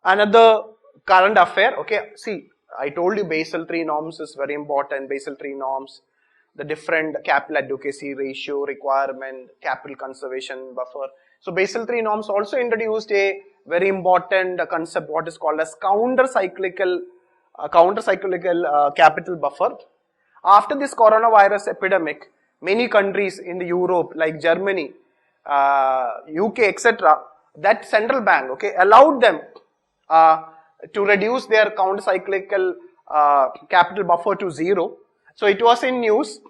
Another current affair, okay, see, I told you Basel III norms is very important. Basel III norms, the different capital adequacy ratio requirement, capital conservation buffer. So Basel III norms also introduced a very important concept, what is called as counter-cyclical capital buffer. After this coronavirus epidemic, many countries in the Europe like Germany, UK, etc., that central bank, okay, allowed them to reduce their counter-cyclical capital buffer to zero. So it was in news.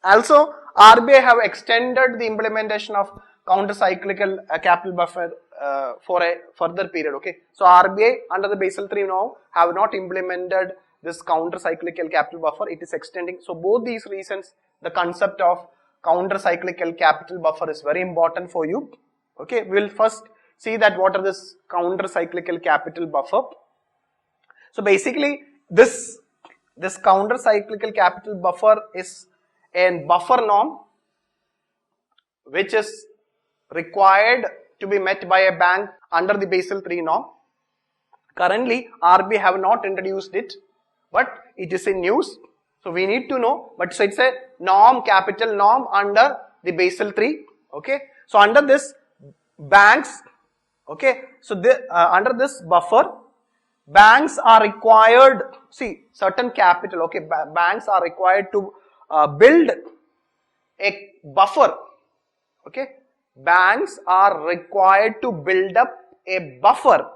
Also, RBI have extended the implementation of counter-cyclical capital buffer for a further period. Okay, so RBI under the Basel III now have not implemented this counter-cyclical capital buffer. It is extending. So both these reasons, the concept of counter-cyclical capital buffer is very important for you. Okay, we will first see that what are this counter-cyclical capital buffer. So basically, this counter-cyclical capital buffer is a buffer norm which is required to be met by a bank under the Basel III norm. Currently, RBI have not introduced it, but it is in news. So we need to know, but so it's a norm, capital norm under the Basel III. Okay, so under this banks, okay, so under this buffer, banks are required, see, certain capital, okay, banks are required to build a buffer, okay, banks are required to build up a buffer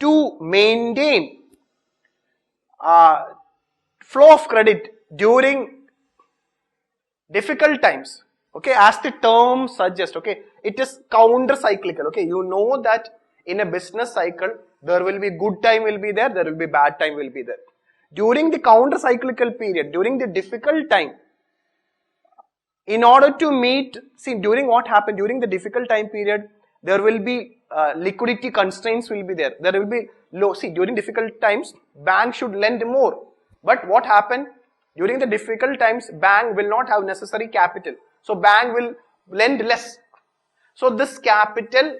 to maintain flow of credit during difficult times, okay, as the term suggests, okay, it is counter-cyclical, okay, you know that in a business cycle, there will be good time will be there will be bad time will be there. During the counter-cyclical period, during the difficult time, in order to meet, see, during what happened, during the difficult time period, there will be liquidity constraints will be there. There will be low, see, during difficult times, bank should lend more. But what happened? During the difficult times, bank will not have necessary capital. So bank will lend less. So this capital,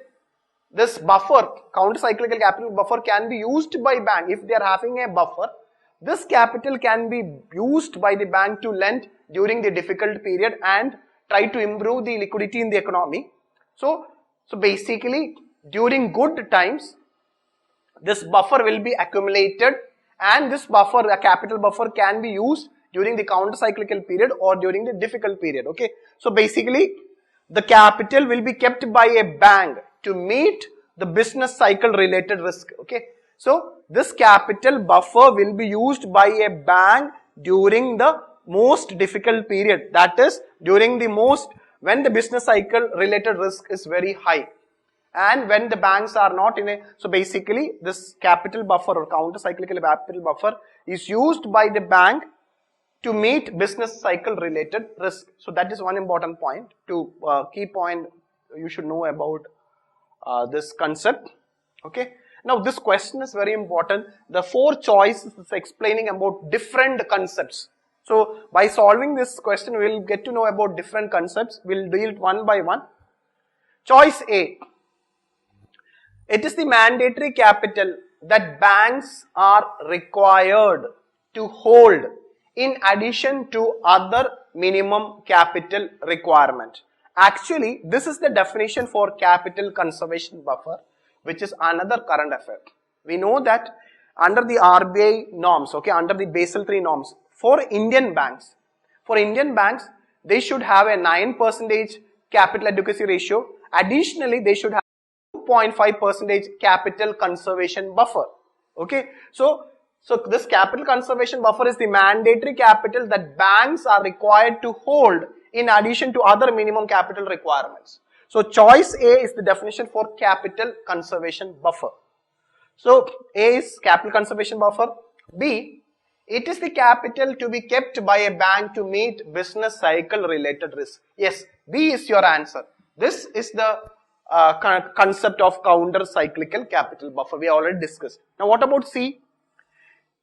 this buffer, counter-cyclical capital buffer can be used by bank. If they are having a buffer, this capital can be used by the bank to lend during the difficult period and try to improve the liquidity in the economy. So basically, during good times, this buffer will be accumulated, and this buffer, a capital buffer, can be used during the counter-cyclical period or during the difficult period. Okay, so basically, the capital will be kept by a bank to meet the business cycle related risk. Okay, so this capital buffer will be used by a bank during the most difficult period, that is during the most, when the business cycle related risk is very high and when the banks are not in a, so basically this capital buffer or counter-cyclical capital buffer is used by the bank to meet business cycle related risk. So that is one important point, to key point you should know about this concept. Okay, now this question is very important. The 4 choices is explaining about different concepts. So by solving this question, we will get to know about different concepts. We will deal one by one. Choice A. It is the mandatory capital that banks are required to hold in addition to other minimum capital requirement. Actually, this is the definition for capital conservation buffer, which is another current affair. We know that under the RBI norms, okay, under the Basel III norms, for Indian banks, they should have a 9% capital adequacy ratio. Additionally, they should have 2.5% capital conservation buffer. Okay, so this capital conservation buffer is the mandatory capital that banks are required to hold in addition to other minimum capital requirements. So choice A is the definition for capital conservation buffer. So A is capital conservation buffer. B, it is the capital to be kept by a bank to meet business cycle related risk. Yes, B is your answer. This is the concept of counter cyclical capital buffer we already discussed. Now what about C?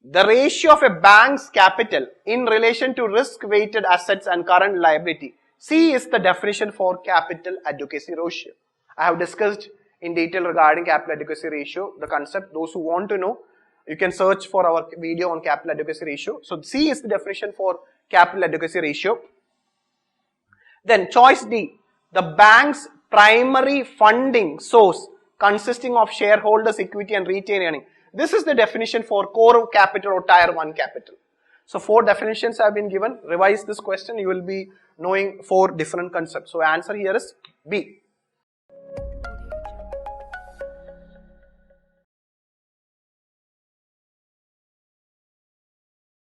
The ratio of a bank's capital in relation to risk weighted assets and current liability. C is the definition for capital adequacy ratio. I have discussed in detail regarding capital adequacy ratio, the concept. Those who want to know, you can search for our video on capital adequacy ratio. So C is the definition for capital adequacy ratio. Then choice D, the bank's primary funding source consisting of shareholders' equity and retained earning. This is the definition for core capital or tier 1 capital. So 4 definitions have been given. Revise this question, you will be knowing 4 different concepts. So answer here is B.